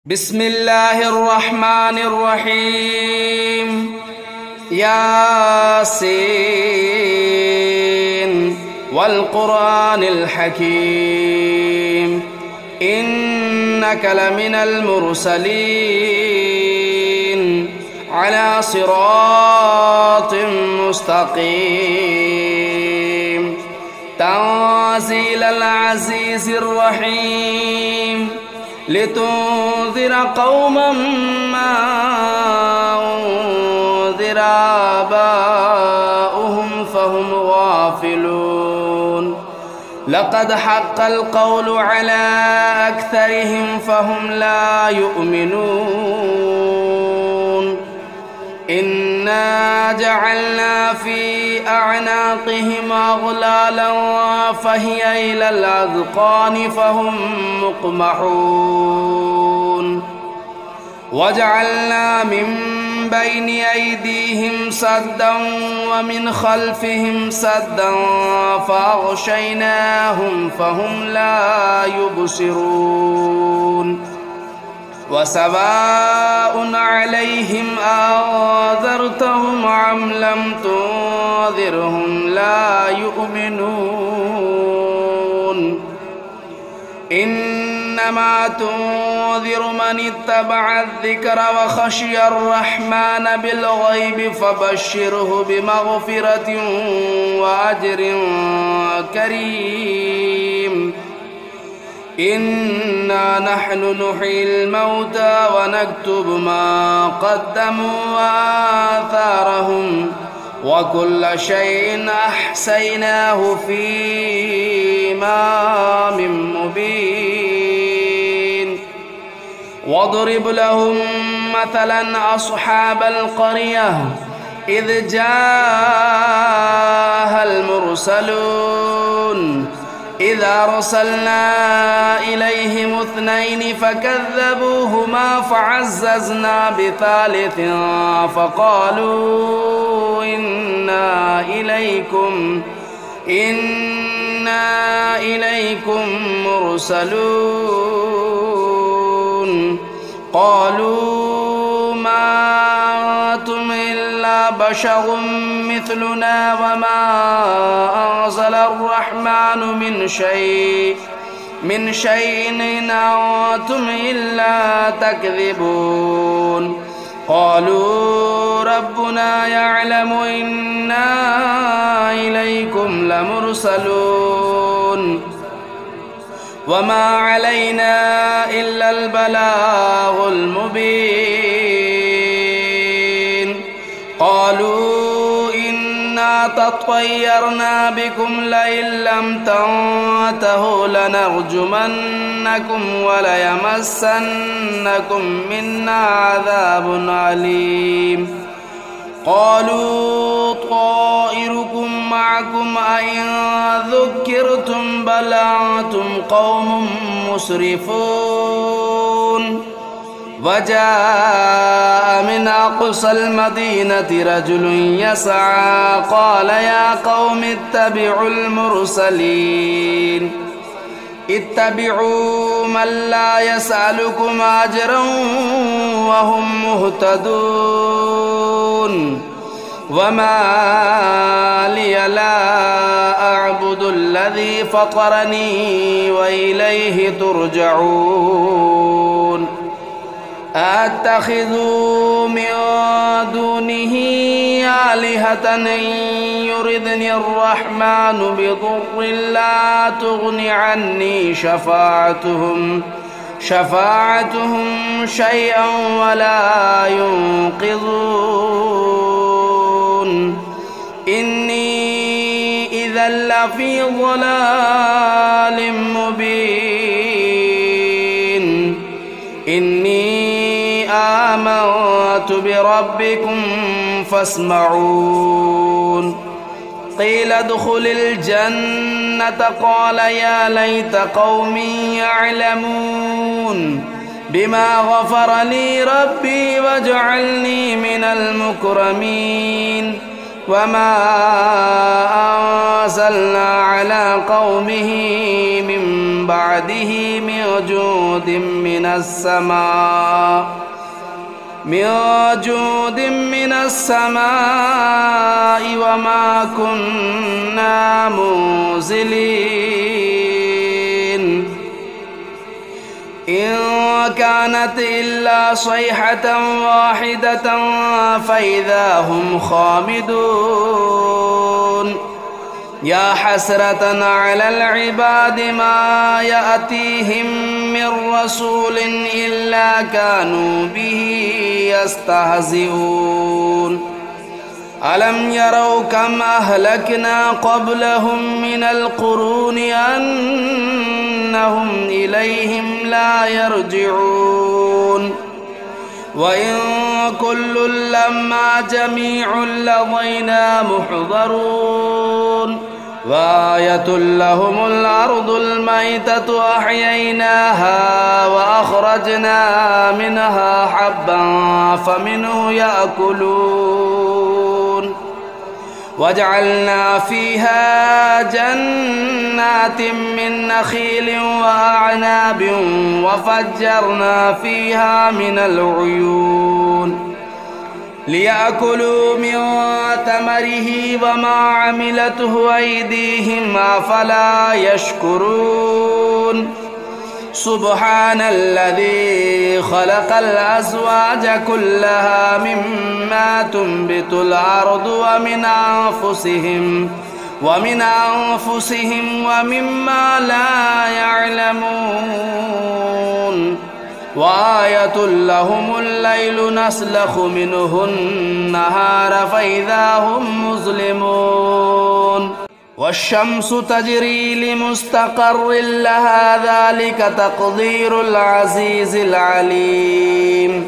بسم الله الرحمن الرحيم. ياسين والقرآن الحكيم إنك لمن المرسلين على صراط مستقيم تنزيل العزيز الرحيم لتنذر قوما ما أنذر آباؤهم فهم غافلون لقد حق القول على أكثرهم فهم لا يؤمنون إنا جعلنا في أعناقهم أغلالا فهي إلى الأذقان فهم مقمحون وجعلنا من بين أيديهم سدا ومن خلفهم سدا فأغشيناهم فهم لا يبصرون وسواء عليهم أنذرتهم أم لم تنذرهم لا يؤمنون إنما تنذر من اتبع الذكر وخشي الرحمن بالغيب فبشره بمغفرة وأجر كريم إنا نحن نحيي الموتى ونكتب ما قدموا وآثارهم وكل شيء أحصيناه في إمام مبين واضرب لهم مثلا أصحاب القرية إذ جاءها المرسلون إذ أرسلنا إليهم اثنين فكذبوهما فعززنا بثالث فقالوا إنا إليكم مرسلون قالوا ما أنتم إلا بشر مثلنا وما أنزل الرحمن من شيء إن أنتم إلا تكذبون قالوا ربنا يعلم إنا إليكم لمرسلون وما علينا إلا البلاغ المبين قالوا إنا تطيرنا بكم لئن لم تنتهوا لنرجمنكم وليمسنكم منا عذاب أليم قالوا طائركم معكم أئن ذكرتم بل أنتم قوم مسرفون وجاء من أقصى المدينة رجل يسعى قال يا قوم اتبعوا المرسلين اتبعوا من لا يسألكم أجرا وهم مهتدون وما لي لا أعبد الذي فطرني وإليه ترجعون أتخذوا من دونه آلهة إن يردني الرحمن بضر لا تغن عني شفاعتهم شيئا ولا ينقذون إني إذا لفي ضلال مبين إني آمنت بربكم فاسمعون قيل ادخل الجنة قال يا ليت قومي يعلمون بما غفر لي ربي وجعلني من المكرمين وما أنزلنا على قومه من بعده من جود من السماء وما كنا منزلين إن كانت إلا صيحة واحدة فإذا هم خامدون يا حسرة على العباد ما يأتيهم من رسول إلا كانوا به يستهزئون ألم يروا كم أهلكنا قبلهم من القرون أنهم إليهم لا يرجعون وإن كل لما جميع لدينا محضرون وآية لهم الأرض الميتة أحييناها وأخرجنا منها حبا فمنه يأكلون وجعلنا فيها جنات من نخيل وأعناب وفجرنا فيها من العيون ليأكلوا من ثمره وما عملته أيديهم أفلا يشكرون سبحان الذي خلق الأزواج كلها مما تنبت الأرض ومن أنفسهم ومما لا يعلمون وآية لهم الليل نسلخ منه النهار فإذا هم مظلمون والشمس تجري لمستقر لها ذلك تقدير العزيز العليم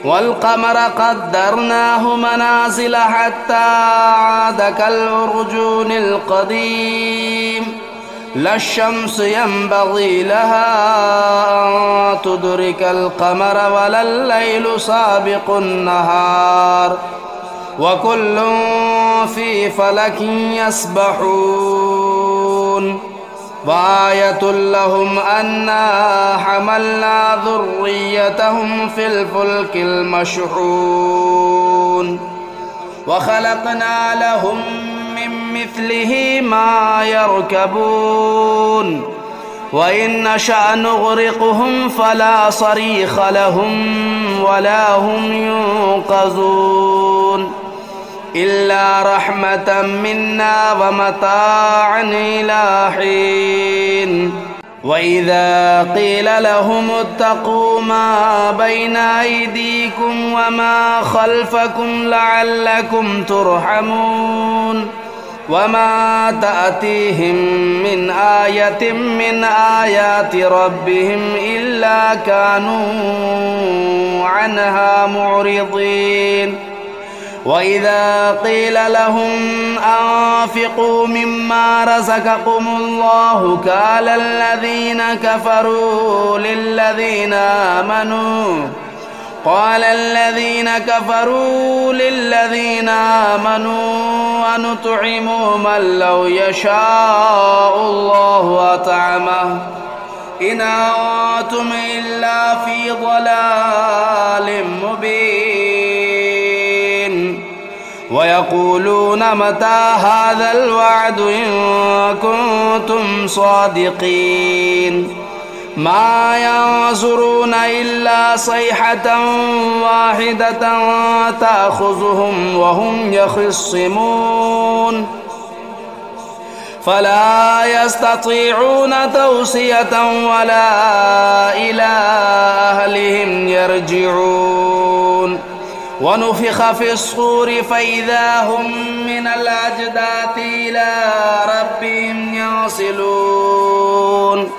والقمر قدرناه منازل حتى عاد كالعرجون القديم لا الشمس ينبغي لها أن تدرك القمر ولا الليل سابق النهار وكل في فلك يسبحون وآية لهم أنا حملنا ذريتهم في الفلك المشحون وخلقنا لهم من مثله ما يركبون وإن نشأ نغرقهم فلا صريخ لهم ولا هم ينقذون إلا رحمة منا ومتاعا إلى حين وإذا قيل لهم اتقوا ما بين أيديكم وما خلفكم لعلكم ترحمون وما تأتيهم من آية من آيات ربهم إلا كانوا عنها معرضين وإذا قيل لهم أنفقوا مما رزقكم الله قال الذين كفروا للذين آمنوا ونطعم من لو يشاء الله أطعمه إن أنتم إلا في ضلال مبين ويقولون متى هذا الوعد إن كنتم صادقين ما ينظرون إلا صيحة واحدة تأخذهم وهم يخصمون فلا يستطيعون توصية ولا إلى أهلهم يرجعون ونفخ في الصور فإذا هم من الأجداث إلى ربهم ينسلون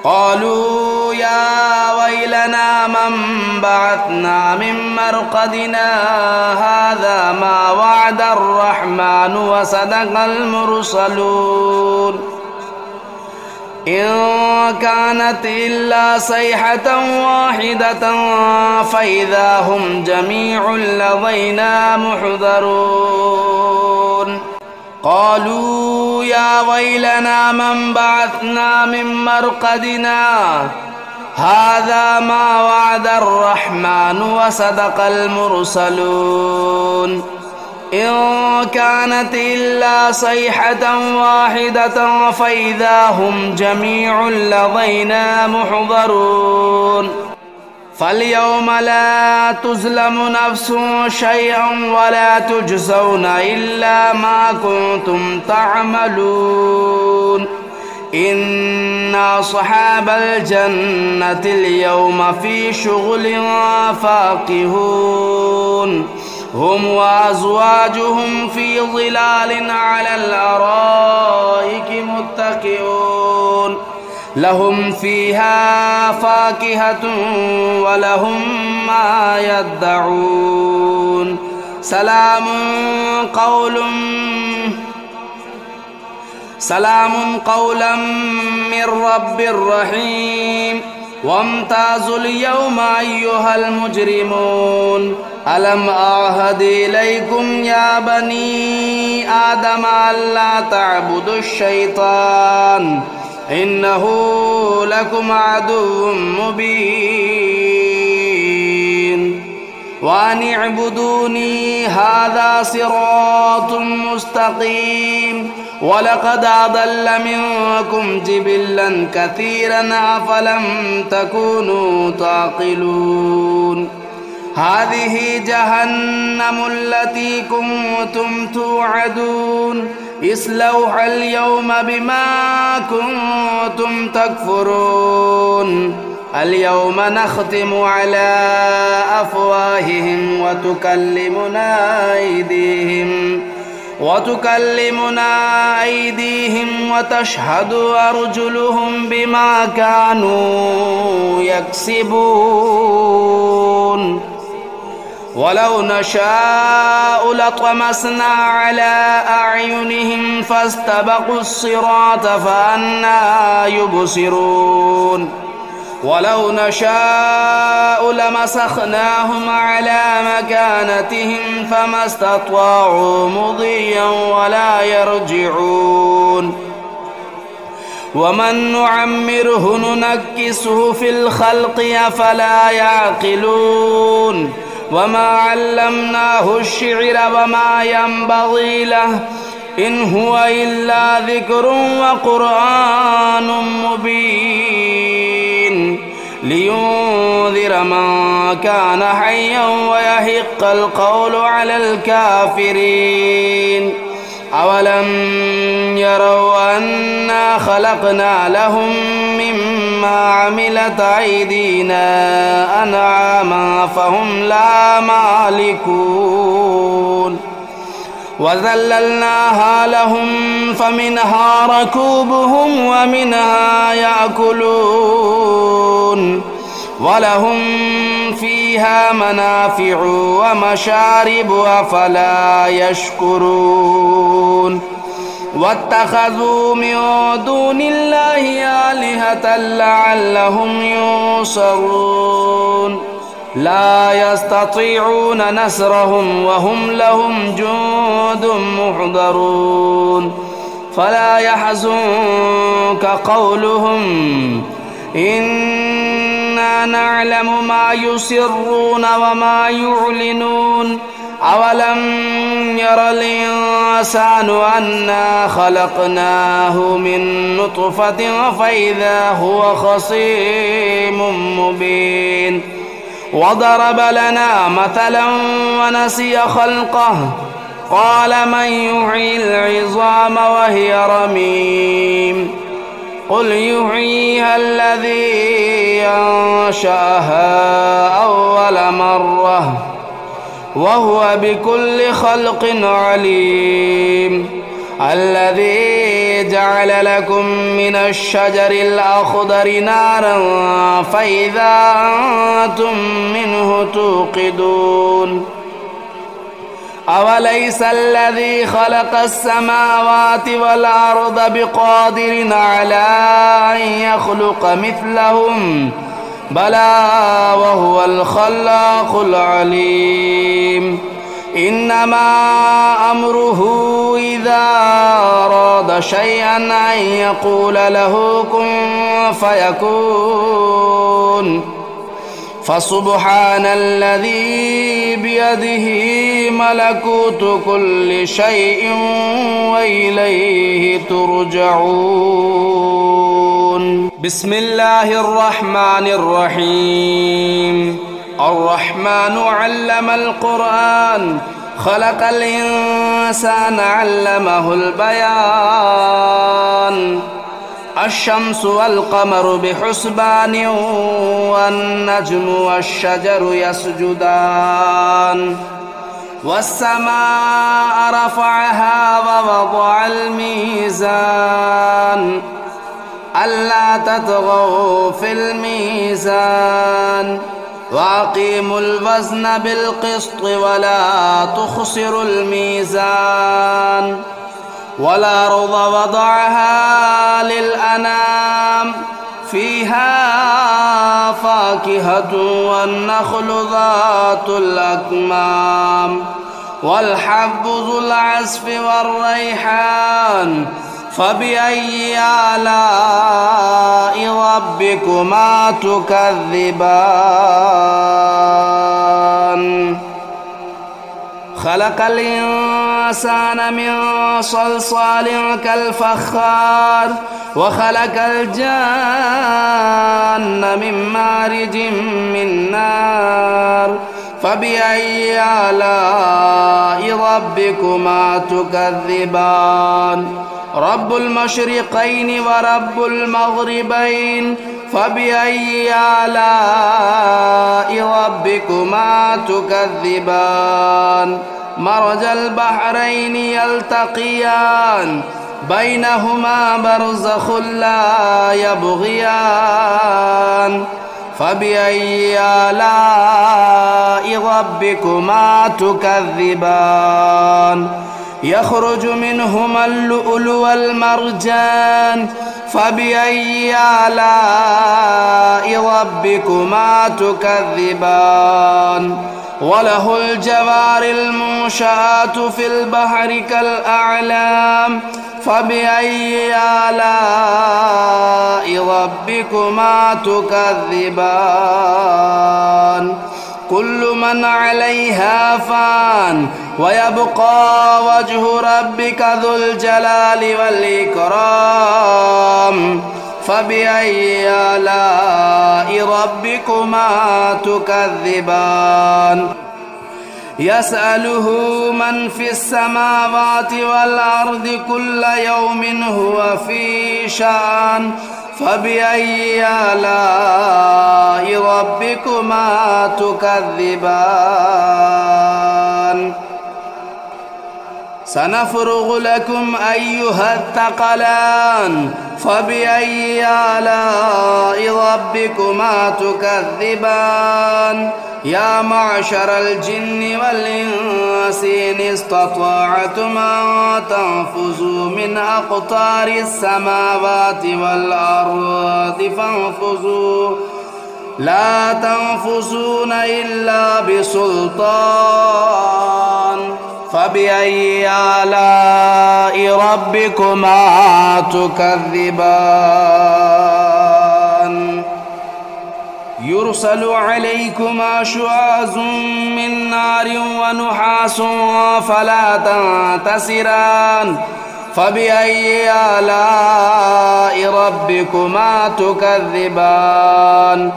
قالوا يا ويلنا من بعثنا من مرقدنا هذا ما وعد الرحمن وصدق المرسلون إن كانت إلا صيحة واحدة فإذا هم جميع لدينا محضرون قالوا يا ويلنا من بعثنا من مرقدنا هذا ما وعد الرحمن وصدق المرسلون إن كانت إلا صيحة واحدة فإذا هم جميع لدينا محضرون فاليوم لا تظلم نفس شيئا ولا تجزون إلا ما كنتم تعملون إن أصحاب الجنة اليوم في شغل فاكهون هم وأزواجهم في ظلال على الأرائك متكئون لهم فيها فاكهة ولهم ما يدعون سلام قولا من رب رحيم وامتازوا اليوم أيها المجرمون ألم أعهد إليكم يا بني آدم ألا تعبدوا الشيطان إنه لكم عدو مبين وأن اعبدوني هذا صراط مستقيم ولقد أضل منكم جبلا كثيرا أفلم تكونوا تعقلون هذه جهنم التي كنتم توعدون اصلوها اليوم بما كنتم تكفرون اليوم نختم على أفواههم وتكلمنا أيديهم وتشهد أرجلهم بما كانوا يكسبون ولو نشاء لطمسنا على أعينهم فاستبقوا الصراط فأنى يبصرون ولو نشاء لمسخناهم على مكانتهم فما استطاعوا مضيا ولا يرجعون ومن نعمره ننكسه في الخلق أفلا يعقلون وما علمناه الشعر وما ينبغي له إن هو إلا ذكر وقرآن مبين لينذر من كان حيا ويحق القول على الكافرين أولم يروا أنا خلقنا لهم مما عملت أيدينا أنعاما فهم لا مالكون وذللناها لهم فمنها ركوبهم ومنها يأكلون ولهم فيها منافع ومشارب أفلا يشكرون واتخذوا من دون الله آلهة لعلهم ينصرون لا يستطيعون نصرهم وهم لهم جند محضرون فلا يحزنك قولهم إنا نعلم ما يسرون وما يعلنون أولم ير الإنسان أنا خلقناه من نطفة فإذا هو خصيم مبين وضرب لنا مثلا ونسي خلقه قال من يحيي العظام وهي رميم قل يحييها الذي أنشأها أول مرة وهو بكل خلق عليم الذي جعل لكم من الشجر الأخضر نارا فإذا أنتم منه توقدون أوليس الذي خلق السماوات والأرض بقادر على أن يخلق مثلهم بلى وهو الخلاق العليم إنما أمره إذا أراد شيئا أن يقول له كن فيكون. فسبحان الذي بيده ملكوت كل شيء وإليه ترجعون. بسم الله الرحمن الرحيم. الرحمن علم القرآن، خلق الإنسان علمه البيان. الشمس والقمر بحسبان والنجم والشجر يسجدان. والسماء رفعها ووضع الميزان ألا تطغوا في الميزان وأقيموا الوزن بالقسط ولا تخسروا الميزان. والأرض وضعها للأنام فيها فاكهة والنخل ذات الأكمام والحب ذو العصف والريحان. فبأي آلاء ربكما تكذبان؟ خلق الإنسان من صلصال كالفخار وخلق الجان من مارج من نار. فبأي آلاء ربكما تكذبان؟ رب المشرقين ورب المغربين. فبأي آلاء ربكما تكذبان؟ مرج البحرين يلتقيان بينهما برزخ لا يبغيان. فبأي آلاء ربكما تكذبان؟ يخرج منهما اللؤلؤ والمرجان. فبأي آلاء ربكما تكذبان؟ وله الجوار المنشآت في البحر كالأعلام. فبأي آلاء ربكما تكذبان؟ كل من عليها فان ويبقى وجه ربك ذو الجلال والإكرام. فبأي آلاء ربكما تكذبان؟ يسأله من في السماوات والأرض كل يوم هو في شأن. فبأي آلاء ربكما تكذبان؟ سنفرغ لكم أيها الثقلان. فبأي آلاء ربكما تكذبان؟ يا معشر الجن والإنس إن استطعتم أن تنفذوا من أقطار السماوات والأرض فانفذوا لا تنفذون إلا بسلطان. فبأي آلاء ربكما تكذبان؟ يرسل عليكما شواظ من نار ونحاس فلا تنتصران. فبأي آلاء ربكما تكذبان؟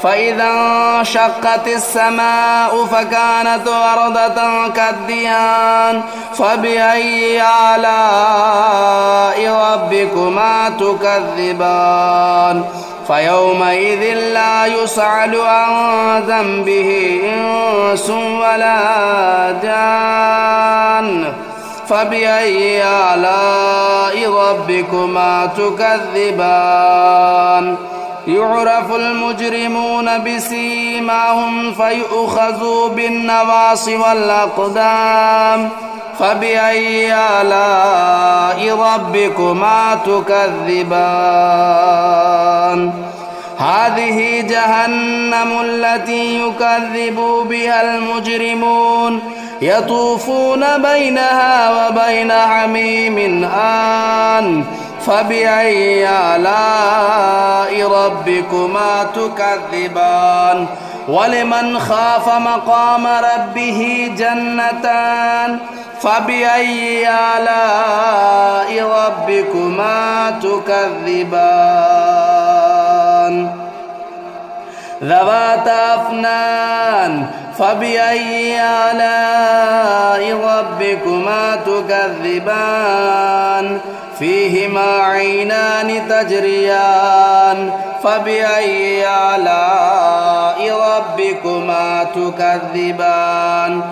فإذا انشقت السماء فكانت وردة كالدهان. فبأي آلاء ربكما تكذبان؟ فيومئذ لا يسأل عن ذنبه إنس ولا جان. فبأي آلاء ربكما تكذبان؟ يعرف المجرمون بسيماهم فيؤخذوا بالنواصي والأقدام. فبأي آلاء ربكما تكذبان؟ هذه جهنم التي يكذب بها المجرمون يطوفون بينها وبين حميم آن فبأي آلاء ربكما تكذبان ولمن خاف مقام ربه جنتان فبأي آلاء ربكما تكذبان ذواتا أفنان فبأي آلاء ربكما تكذبان فيهما عينان تجريان فبأي آلاء ربكما تكذبان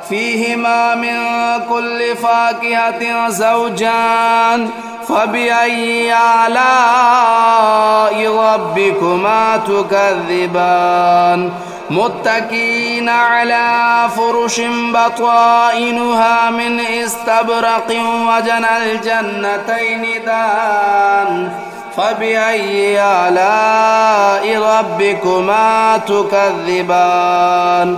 فيهما من كل فاكهة زوجان فبأي آلاء ربكما تكذبان متكئين على فرش بطائنها من استبرق وجنى الجنتين دان فبأي آلاء ربكما تكذبان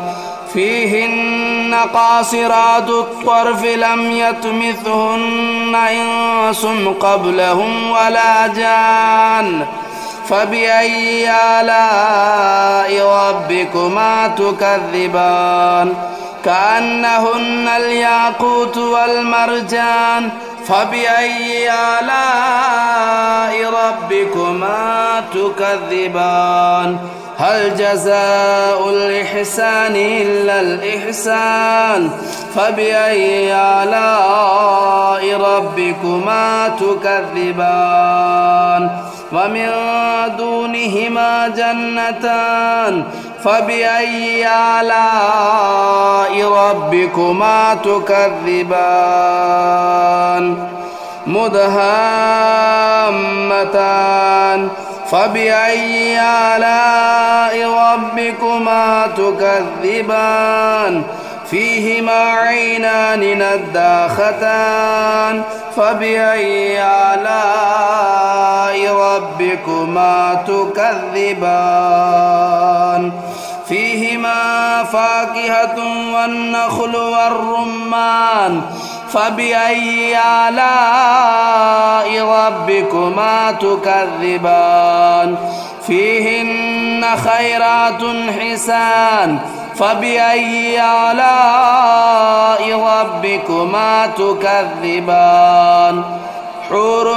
فيهن قاصرات الطرف لم يطمثهن إنس قبلهم ولا جان فبأي آلاء ربكما تكذبان كأنهن الياقوت والمرجان فبأي آلاء ربكما تكذبان هل جزاء الإحسان إلا الإحسان فبأي آلاء ربكما تكذبان ومن دونهما جنتان فبأي آلاء ربكما تكذبان مدهامتان فبأي آلاء ربكما تكذبان فيهما عينان نداختان فبأي آلاء ربكما تكذبان فيهما فاكهة والنخل والرمان فبأي آلاء ربكما تكذبان فيهن خيرات حسان فبأي آلاء ربكما تكذبان حور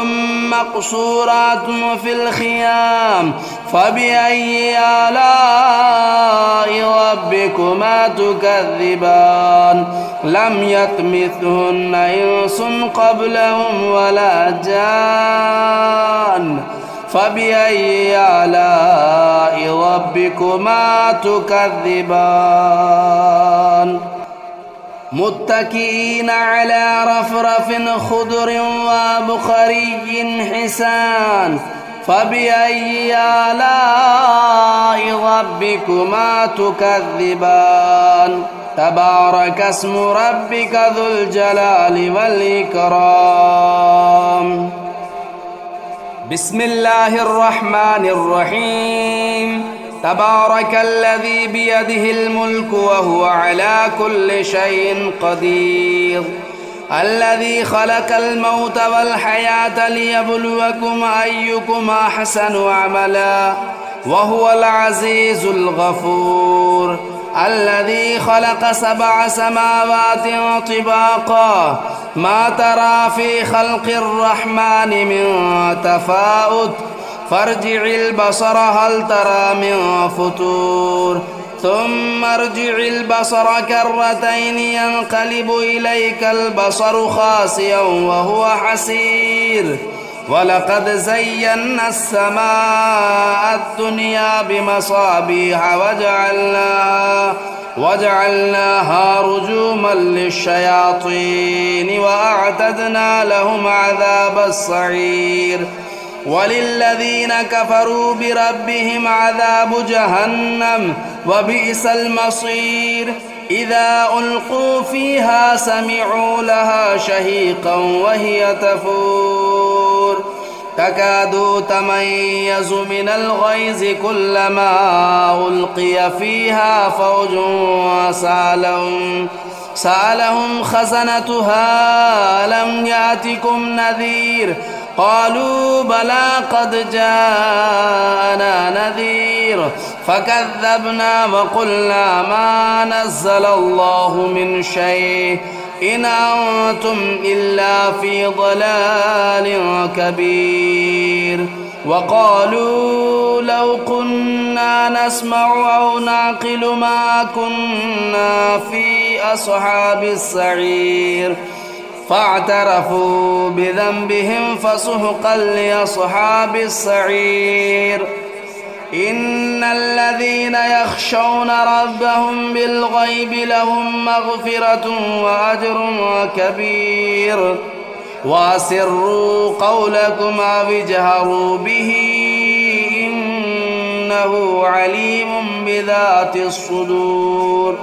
مقصورات في الخيام فبأي آلاء ربكما تكذبان لم يطمثهن إنس قبلهم ولا جان فبأي آلاء ربكما تكذبان متكئين على رفرف خضر وبخري حسان فبأي آلاء ربكما تكذبان تبارك اسم ربك ذو الجلال والإكرام بسم الله الرحمن الرحيم تبارك الذي بيده الملك وهو على كل شيء قدير الذي خلق الموت والحياة ليبلوكم أيكم أحسن عملا وهو العزيز الغفور الذي خلق 7 سماوات طباقا ما ترى في خلق الرحمن من تفاؤت فارجع البصر هل ترى من فطور ثم ارجع البصر كرتين ينقلب إليك البصر خاسئا وهو حسير ولقد زينا السماء الدنيا بمصابيح وجعلناها رجوما للشياطين وأعتدنا لهم عذاب السعير وللذين كفروا بربهم عذاب جهنم وبئس المصير إذا ألقوا فيها سمعوا لها شهيقا وهي تفور تكاد تميز من الغيظ كلما ألقي فيها فوج سألهم سألهم خزنتها ألم يأتكم نذير قالوا بلى قد جاءنا نذير فكذبنا وقلنا ما نزل الله من شيء إن أنتم إلا في ضلال كبير وقالوا لو كنا نسمع أو نعقل ما كنا في أصحاب السعير فاعترفوا بذنبهم فسحقا لأصحاب السعير إن الذين يخشون ربهم بالغيب لهم مغفرة وأجر كبير وأسروا قولكم أو اجهروا به إنه عليم بذات الصدور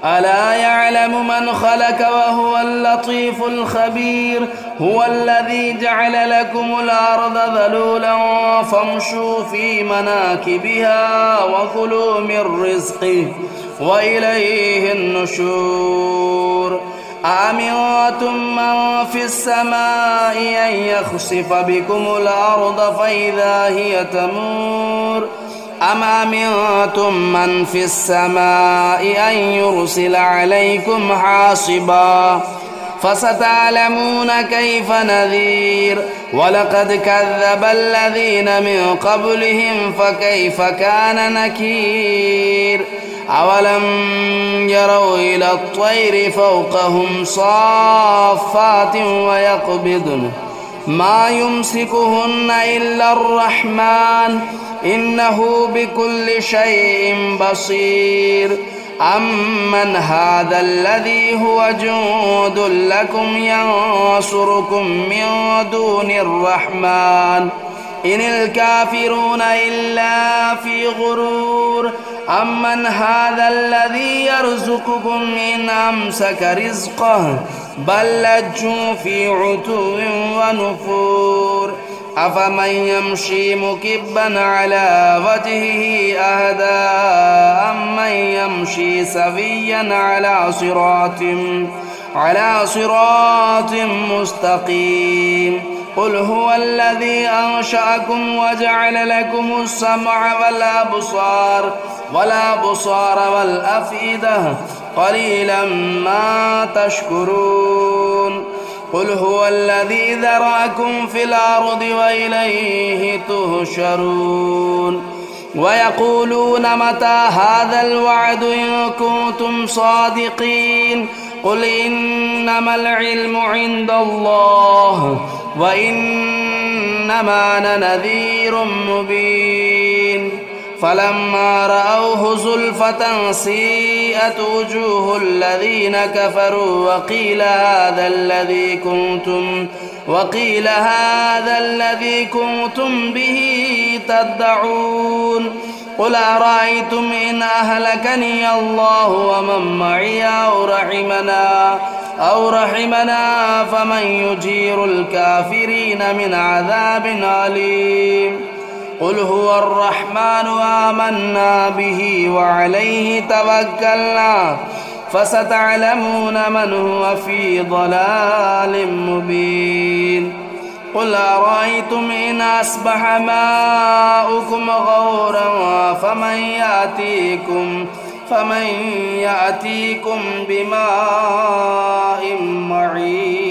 ألا يعلم من خلق وهو اللطيف الخبير هو الذي جعل لكم الأرض ذلولا فامشوا في مناكبها وكلوا من رزقه وإليه النشور أأمنتم من في السماء أن يخسف بكم الأرض فإذا هي تمور أم أمنتم من في السماء أن يرسل عليكم حاصبا فستعلمون كيف نذير ولقد كذب الذين من قبلهم فكيف كان نكير أولم يروا إلى الطير فوقهم صافات ويقبضن ما يمسكهن إلا الرحمن إنه بكل شيء بصير أمن هذا الذي هو جند لكم ينصركم من دون الرحمن إن الكافرون إلا في غرور أمن هذا الذي يرزقكم إن أمسك رزقه بل لجوا في عتو ونفور أفمن يمشي مكبا على وجهه أهدى أمن يمشي سويا على صراط مستقيم قل هو الذي أنشأكم وجعل لكم السمع والأبصار والأفئدة قليلا ما تشكرون قل هو الذي ذرأكم في الأرض وإليه تهشرون ويقولون متى هذا الوعد إن كنتم صادقين قل إنما العلم عند الله وإنما أنا نذير مبين فلما رأوه زلفة سيئت وجوه الذين كفروا وقيل هذا الذي كنتم به تدعون قل أرأيتم إن أهلكني الله ومن معي أو رحمنا فمن يجير الكافرين من عذاب أليم قل هو الرحمن آمنا به وعليه توكلنا فستعلمون من هو في ضلال مبين قل أرأيتم إن أصبح ماؤكم غورا فمن يأتيكم بماء معين